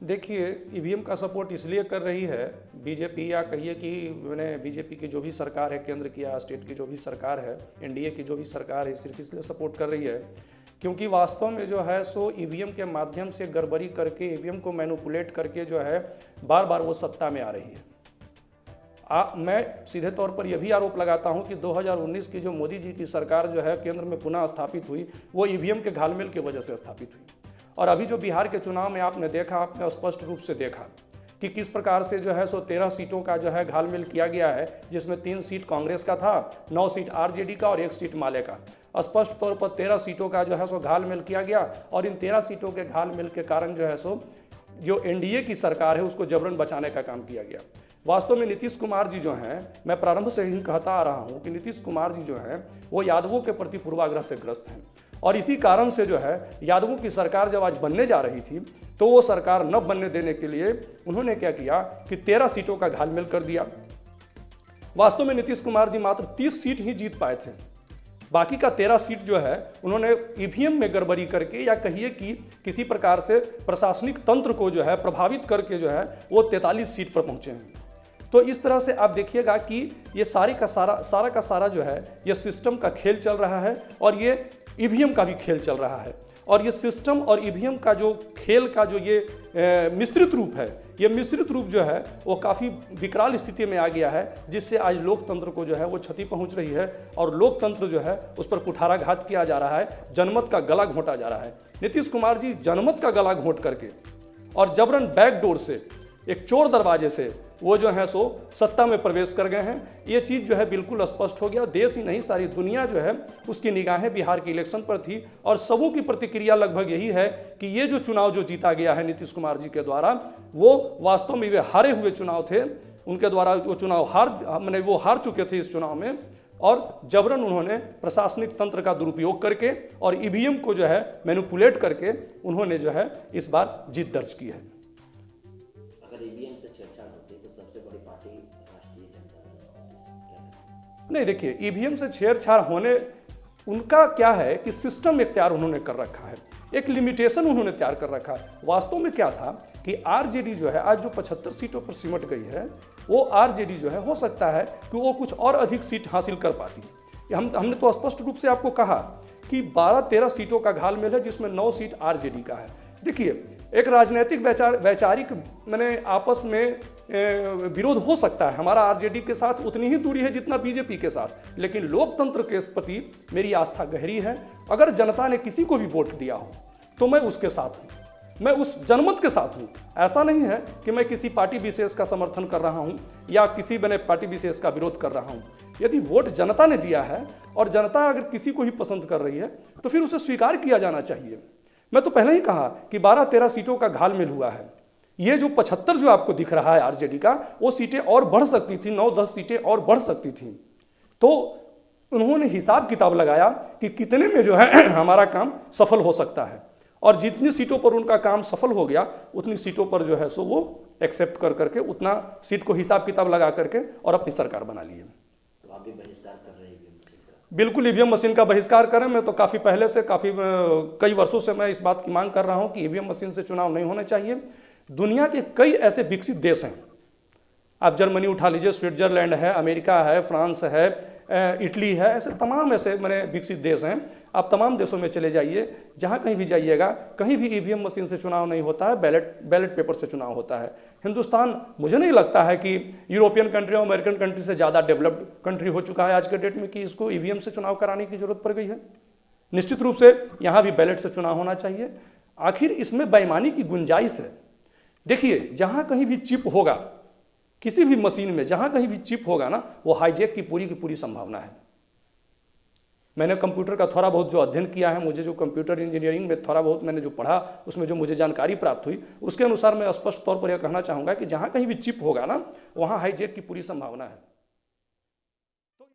देखिए, ईवीएम का सपोर्ट इसलिए कर रही है बीजेपी, या कहिए कि मैंने बीजेपी की जो भी सरकार है, केंद्र की या स्टेट की जो भी सरकार है, एनडीए की जो भी सरकार है, सिर्फ इसलिए सपोर्ट कर रही है क्योंकि वास्तव में जो है सो ईवीएम के माध्यम से गड़बड़ी करके, ईवीएम को मैनिपुलेट करके जो है बार बार वो सत्ता में आ रही है। मैं सीधे तौर पर यह भी आरोप लगाता हूं कि 2019 की जो मोदी जी की सरकार जो है केंद्र में पुनः स्थापित हुई, वो ईवीएम के घालमेल की वजह से स्थापित हुई। और अभी जो बिहार के चुनाव में आपने देखा, आपने स्पष्ट रूप से देखा कि किस प्रकार से जो है सो 13 सीटों का जो है घालमेल किया गया है, जिसमें 3 सीट कांग्रेस का था, 9 सीट आरजेडी का और 1 सीट माले का। स्पष्ट तौर पर 13 सीटों का जो है सो घालमेल किया गया और इन 13 सीटों के घालमेल के कारण जो है सो जो एनडीए की सरकार है उसको जबरन बचाने का काम किया गया। वास्तव में नीतीश कुमार जी जो हैं, मैं प्रारंभ से ही कहता आ रहा हूं कि नीतीश कुमार जी जो हैं वो यादवों के प्रति पूर्वाग्रह से ग्रस्त हैं और इसी कारण से जो है यादवों की सरकार जब आज बनने जा रही थी तो वो सरकार न बनने देने के लिए उन्होंने क्या किया कि 13 सीटों का घालमेल कर दिया। वास्तव में नीतीश कुमार जी मात्र 30 सीट ही जीत पाए थे, बाकी का 13 सीट जो है उन्होंने ईवीएम में गड़बड़ी करके या कहिए कि किसी प्रकार से प्रशासनिक तंत्र को जो है प्रभावित करके जो है वो 43 सीट पर पहुंचे हैं। तो इस तरह से आप देखिएगा कि ये सारा का सारा जो है ये सिस्टम का खेल चल रहा है और ये ईवीएम का भी खेल चल रहा है। और ये सिस्टम और ईवीएम का जो खेल का जो ये मिश्रित रूप है, ये मिश्रित रूप जो है वो काफ़ी विकराल स्थिति में आ गया है, जिससे आज लोकतंत्र को जो है वो क्षति पहुंच रही है और लोकतंत्र जो है उस पर कुठाराघात किया जा रहा है, जनमत का गला घोंटा जा रहा है। नीतीश कुमार जी जनमत का गला घोंट करके और जबरन बैकडोर से, एक चोर दरवाजे से वो जो है सो सत्ता में प्रवेश कर गए हैं। ये चीज़ जो है बिल्कुल स्पष्ट हो गया। देश ही नहीं सारी दुनिया जो है उसकी निगाहें बिहार के इलेक्शन पर थी और सबों की प्रतिक्रिया लगभग यही है कि ये जो चुनाव जो जीता गया है नीतीश कुमार जी के द्वारा, वो वास्तव में वे हारे हुए चुनाव थे। उनके द्वारा वो चुनाव वो हार चुके थे इस चुनाव में और जबरन उन्होंने प्रशासनिक तंत्र का दुरुपयोग करके और ईवीएम को जो है मैनिपुलेट करके उन्होंने जो है इस बार जीत दर्ज की है। नहीं, देखिए, ईवीएम से छेड़छाड़ होने उनका क्या है कि सिस्टम एक तैयार उन्होंने कर रखा है, एक लिमिटेशन उन्होंने तैयार कर रखा है। वास्तव में क्या था कि आरजेडी जो है आज जो 75 सीटों पर सिमट गई है, वो आरजेडी जो है हो सकता है कि वो कुछ और अधिक सीट हासिल कर पाती। हमने तो स्पष्ट रूप से आपको कहा कि 12-13 सीटों का घालमेल है, जिसमें 9 सीट आरजेडी का है। देखिए, एक राजनीतिक वैचारिक आपस में विरोध हो सकता है, हमारा आरजेडी के साथ उतनी ही दूरी है जितना बीजेपी के साथ, लेकिन लोकतंत्र के प्रति मेरी आस्था गहरी है। अगर जनता ने किसी को भी वोट दिया हो तो मैं उसके साथ हूँ, मैं उस जनमत के साथ हूँ। ऐसा नहीं है कि मैं किसी पार्टी विशेष का समर्थन कर रहा हूँ या किसी पार्टी विशेष का विरोध कर रहा हूँ। यदि वोट जनता ने दिया है और जनता अगर किसी को भी पसंद कर रही है तो फिर उसे स्वीकार किया जाना चाहिए। मैं तो पहले ही कहा कि 12-13 सीटों का घालमेल हुआ है। ये जो 75 जो आपको दिख रहा है आरजेडी का, वो सीटें और बढ़ सकती थी, 9-10 सीटें और बढ़ सकती थी। तो उन्होंने हिसाब किताब लगाया कि कितने में जो है हमारा काम सफल हो सकता है और जितनी सीटों पर उनका काम सफल हो गया उतनी सीटों पर जो है सो वो एक्सेप्ट कर करके उतना सीट को हिसाब किताब लगा करके और अपनी सरकार बना ली है। तो आप भी बहिष्कार कर रहे हैं ईवीएम मशीन का? बिल्कुल, ईवीएम मशीन का बहिष्कार करें। मैं तो काफ़ी पहले से कई वर्षों से मैं इस बात की मांग कर रहा हूँ कि ईवीएम मशीन से चुनाव नहीं होने चाहिए। दुनिया के कई ऐसे विकसित देश हैं, आप जर्मनी उठा लीजिए, स्विट्जरलैंड है, अमेरिका है, फ्रांस है, इटली है, ऐसे तमाम ऐसे विकसित देश हैं। आप तमाम देशों में चले जाइए, जहाँ कहीं भी जाइएगा, कहीं भी ईवीएम मशीन से चुनाव नहीं होता है, बैलेट पेपर से चुनाव होता है। हिंदुस्तान, मुझे नहीं लगता है कि यूरोपियन कंट्री और अमेरिकन कंट्री से ज़्यादा डेवलप्ड कंट्री हो चुका है आज के डेट में कि इसको ईवीएम से चुनाव कराने की जरूरत पड़ गई है। निश्चित रूप से यहाँ भी बैलेट से चुनाव होना चाहिए। आखिर इसमें बेईमानी की गुंजाइश है। देखिए, जहाँ कहीं भी चिप होगा, किसी भी मशीन में जहाँ कहीं भी चिप होगा ना, वो हाईजैक की पूरी संभावना है। मैंने कंप्यूटर का थोड़ा बहुत जो अध्ययन किया है, मुझे जो कंप्यूटर इंजीनियरिंग में थोड़ा बहुत मैंने जो पढ़ा, उसमें जो मुझे जानकारी प्राप्त हुई, उसके अनुसार मैं स्पष्ट तौर पर यह कहना चाहूँगा कि जहाँ कहीं भी चिप होगा ना, वहाँ हाईजैक की पूरी संभावना है।